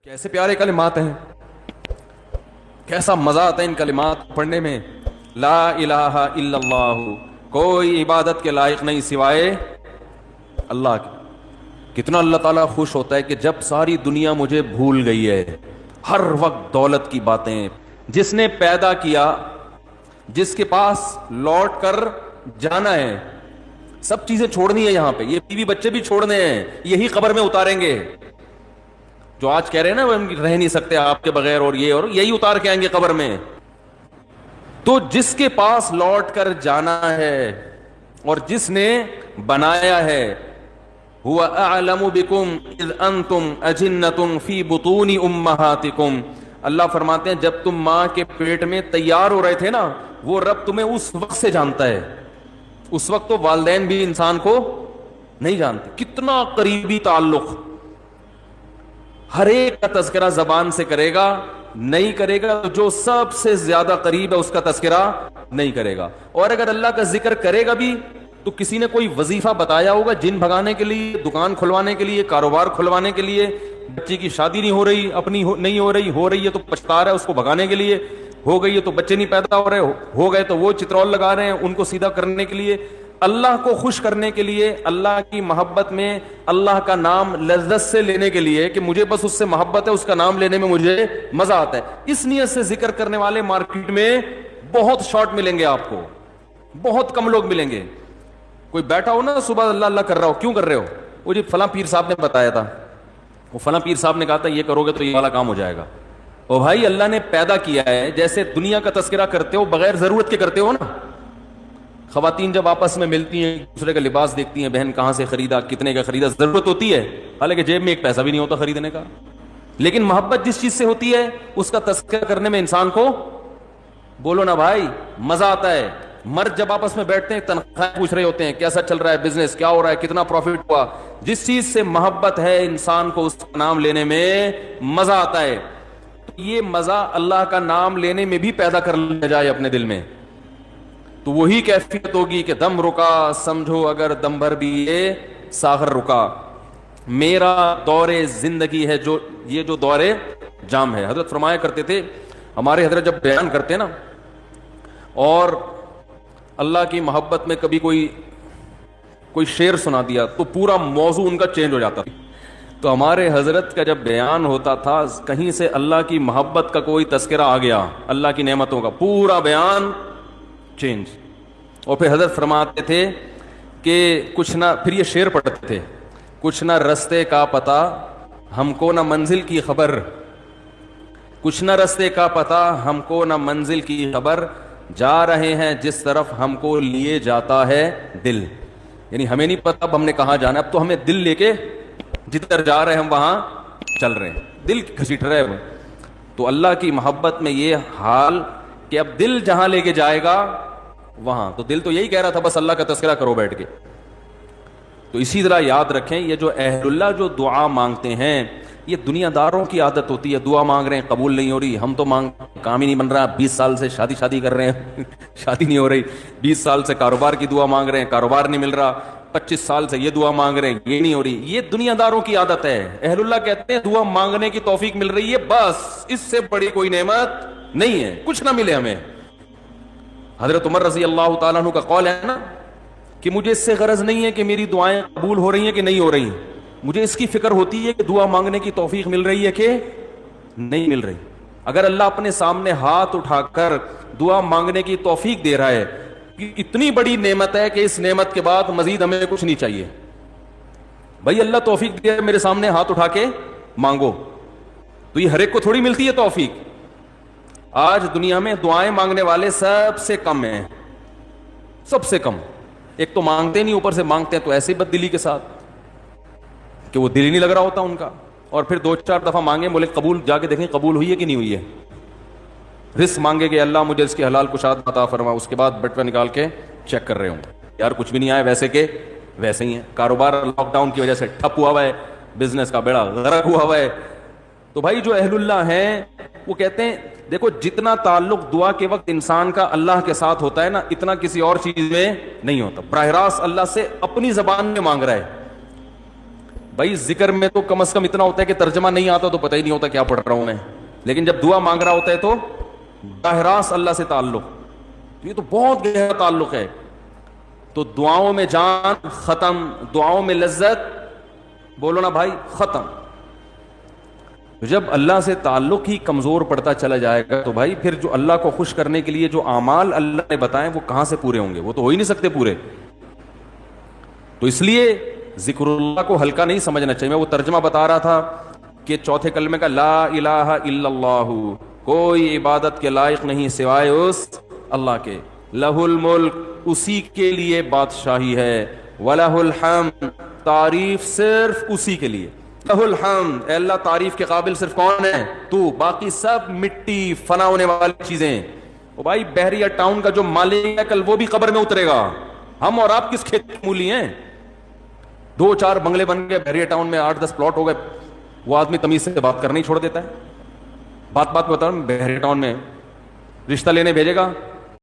کیسے پیارے کلمات ہیں، کیسا مزہ آتا ہے ان کلمات پڑھنے میں. لا الہ الا اللہ، کوئی عبادت کے لائق نہیں سوائے اللہ کی. کتنا اللہ تعالیٰ خوش ہوتا ہے کہ جب ساری دنیا مجھے بھول گئی ہے، ہر وقت دولت کی باتیں. جس نے پیدا کیا، جس کے پاس لوٹ کر جانا ہے، سب چیزیں چھوڑنی ہے یہاں پہ. یہ بیوی بچے بھی چھوڑنے ہیں، یہی قبر میں اتاریں گے. جو آج کہہ رہے ہیں نا وہ رہ نہیں سکتے آپ کے بغیر، اور یہ اور یہی اتار کے آئیں گے قبر میں. تو جس کے پاس لوٹ کر جانا ہے اور جس نے بنایا ہے، هو اعلم بكم اذ انتم اجنۃ فی بطون امہاتکم. اللہ فرماتے ہیں جب تم ماں کے پیٹ میں تیار ہو رہے تھے نا، وہ رب تمہیں اس وقت سے جانتا ہے. اس وقت تو والدین بھی انسان کو نہیں جانتے. کتنا قریبی تعلق. ہر ایک کا تذکرہ زبان سے کرے گا، نہیں کرے گا تو جو سب سے زیادہ قریب ہے اس کا تذکرہ نہیں کرے گا. اور اگر اللہ کا ذکر کرے گا بھی تو کسی نے کوئی وظیفہ بتایا ہوگا جن بھگانے کے لیے، دکان کھلوانے کے لیے، کاروبار کھلوانے کے لیے. بچے کی شادی نہیں ہو رہی، اپنی نہیں ہو رہی ہے تو پچھتا رہا ہے اس کو بھگانے کے لیے. ہو گئی ہے تو بچے نہیں پیدا ہو رہے، ہو گئے تو وہ چترول لگا رہے ہیں ان کو سیدھا کرنے کے لیے. اللہ کو خوش کرنے کے لیے، اللہ کی محبت میں، اللہ کا نام لذت سے لینے کے لیے کہ مجھے بس اس سے محبت ہے، اس کا نام لینے میں مجھے مزہ آتا ہے. اس نیت سے ذکر کرنے والے مارکیٹ میں بہت شارٹ ملیں گے آپ کو، بہت کم لوگ ملیں گے. کوئی بیٹھا ہو نا صبح اللہ اللہ کر رہا ہو، کیوں کر رہے ہو؟ وہ جی فلاں پیر صاحب نے بتایا تھا، وہ فلاں پیر صاحب نے کہا تھا یہ کرو گے تو یہ والا کام ہو جائے گا. او بھائی اللہ نے پیدا کیا ہے، جیسے دنیا کا تذکرہ کرتے ہو بغیر ضرورت کے کرتے ہو نا. خواتین جب آپس میں ملتی ہیں دوسرے کا لباس دیکھتی ہیں، بہن کہاں سے خریدا، کتنے کا خریدا، ضرورت ہوتی ہے حالانکہ جیب میں ایک پیسہ بھی نہیں ہوتا خریدنے کا. لیکن محبت جس چیز سے ہوتی ہے اس کا تذکرہ کرنے میں انسان کو، بولو نا بھائی، مزہ آتا ہے. مرد جب آپس میں بیٹھتے ہیں تنخواہ پوچھ رہے ہوتے ہیں کیسا چل رہا ہے بزنس، کیا ہو رہا ہے، کتنا پروفٹ ہوا. جس چیز سے محبت ہے انسان کو اس کا نام لینے میں مزہ آتا ہے. یہ مزہ اللہ کا نام لینے میں بھی پیدا کر لیا جائے اپنے دل میں تو وہی کیفیت ہوگی کہ دم رکا سمجھو اگر دم بھر بھی یہ ساغر رکا. میرا دور زندگی ہے جو یہ جو دور جام ہے. حضرت فرمایا کرتے تھے، ہمارے حضرت جب بیان کرتے نا اور اللہ کی محبت میں کبھی کوئی شعر سنا دیا تو پورا موضوع ان کا چینج ہو جاتا. تو ہمارے حضرت کا جب بیان ہوتا تھا کہیں سے اللہ کی محبت کا کوئی تذکرہ آ گیا، اللہ کی نعمتوں کا، پورا بیان چینج. اور پھر حضرت فرماتے تھے کہ کچھ نہ، پھر یہ شعر پڑھتے تھے، کچھ نہ رستے کا پتہ ہم کو نہ منزل کی خبر، کچھ نہ رستے کا پتہ ہم کو نہ منزل کی خبر، جا رہے ہیں جس طرف ہم کو لیے جاتا ہے دل. یعنی ہمیں نہیں پتہ اب ہم نے کہاں جانا، اب تو ہمیں دل لے کے جدھر جا رہے ہیں ہم وہاں چل رہے ہیں، دل گھسیٹ رہے ہیں. تو اللہ کی محبت میں یہ حال کہ اب دل جہاں لے کے جائے گا وہاں. تو دل تو یہی کہہ رہا تھا بس اللہ کا تذکرہ کرو بیٹھ کے. تو اسی طرح یاد رکھیں یہ جو اہل اللہ جو دعا مانگتے ہیں، یہ دنیا داروں کی عادت ہوتی ہے. دعا مانگ رہے ہیں قبول نہیں ہو رہی، ہم تو کام ہی نہیں بن رہا، 20 سال سے شادی کر رہے ہیں شادی نہیں ہو رہی، 20 سال سے کاروبار کی دعا مانگ رہے ہیں، کاروبار نہیں مل رہا، 25 سال سے یہ دعا مانگ رہے ہیں، یہ نہیں ہو رہی. یہ دنیا داروں کی عادت ہے. اہل اللہ کہتے ہیں دعا مانگنے کی توفیق مل رہی ہے، بس اس سے بڑی کوئی نعمت نہیں ہے، کچھ نہ ملے ہمیں. حضرت عمر رضی اللہ تعالیٰ عنہ کا قول ہے نا کہ مجھے اس سے غرض نہیں ہے کہ میری دعائیں قبول ہو رہی ہیں کہ نہیں ہو رہی، مجھے اس کی فکر ہوتی ہے کہ دعا مانگنے کی توفیق مل رہی ہے کہ نہیں مل رہی. اگر اللہ اپنے سامنے ہاتھ اٹھا کر دعا مانگنے کی توفیق دے رہا ہے، اتنی بڑی نعمت ہے کہ اس نعمت کے بعد مزید ہمیں کچھ نہیں چاہیے. بھائی اللہ توفیق دے میرے سامنے ہاتھ اٹھا کے مانگو، تو یہ ہر ایک کو تھوڑی ملتی ہے توفیق. آج دنیا میں دعائیں مانگنے والے سب سے کم ہیں، سب سے کم. ایک تو مانگتے نہیں، اوپر سے مانگتے ہیں تو ایسے بد دلی کے ساتھ کہ وہ دل ہی نہیں لگ رہا ہوتا ان کا. اور پھر 2-4 دفعہ مانگے، بولے قبول، جا کے دیکھیں قبول ہوئی ہے کہ نہیں ہوئی ہے. رزق مانگے کہ اللہ مجھے اس کے حلال کشاد عطا فرما، اس کے بعد بٹوہ نکال کے چیک کر رہے ہوں یار کچھ بھی نہیں آیا، ویسے کہ ویسے ہی ہے. کاروبار لاک ڈاؤن کی وجہ سے ٹھپ ہوا ہے، بزنس کا بیڑا غرق ہوا ہے. تو بھائی جو اہل اللہ ہیں وہ کہتے ہیں دیکھو جتنا تعلق دعا کے وقت انسان کا اللہ کے ساتھ ہوتا ہے نا، اتنا کسی اور چیز میں نہیں ہوتا. براہ راست اللہ سے اپنی زبان میں مانگ رہا ہے. بھائی ذکر میں تو کم از کم اتنا ہوتا ہے کہ ترجمہ نہیں آتا تو پتہ ہی نہیں ہوتا کیا پڑھ رہا ہوں میں، لیکن جب دعا مانگ رہا ہوتا ہے تو براہ راست اللہ سے تعلق، یہ تو بہت گہرا تعلق ہے. تو دعاؤں میں جان ختم، دعاؤں میں لذت، بولو نا بھائی، ختم. جب اللہ سے تعلق ہی کمزور پڑتا چلا جائے گا تو بھائی پھر جو اللہ کو خوش کرنے کے لیے جو اعمال اللہ نے بتائے وہ کہاں سے پورے ہوں گے؟ وہ تو ہو ہی نہیں سکتے پورے. تو اس لیے ذکر اللہ کو ہلکا نہیں سمجھنا چاہیے. میں وہ ترجمہ بتا رہا تھا کہ چوتھے کلمے کا لا الہ الا اللہ، کوئی عبادت کے لائق نہیں سوائے اس اللہ کے، لہ الملک، اسی کے لیے بادشاہی ہے، ولہ الحمد، تعریف صرف اسی کے لیے. لہ الحمد، اے اللہ تعریف کے قابل صرف کون ہے؟ تو، باقی سب مٹی فنا ہونے والی چیزیں. او بھائی بحریہ ٹاؤن کا جو مالک ہے کل وہ بھی قبر میں اترے گا. ہم اور آپ کس کھیت کی مولی ہیں؟ 2-4 بنگلے بن گئے بحریہ ٹاؤن میں، 8-10 پلاٹ ہو گئے، وہ آدمی تمیز سے بات کرنا ہی چھوڑ دیتا ہے. بات بات بتا رہا ہوں، بحریہ ٹاؤن میں رشتہ لینے بھیجے گا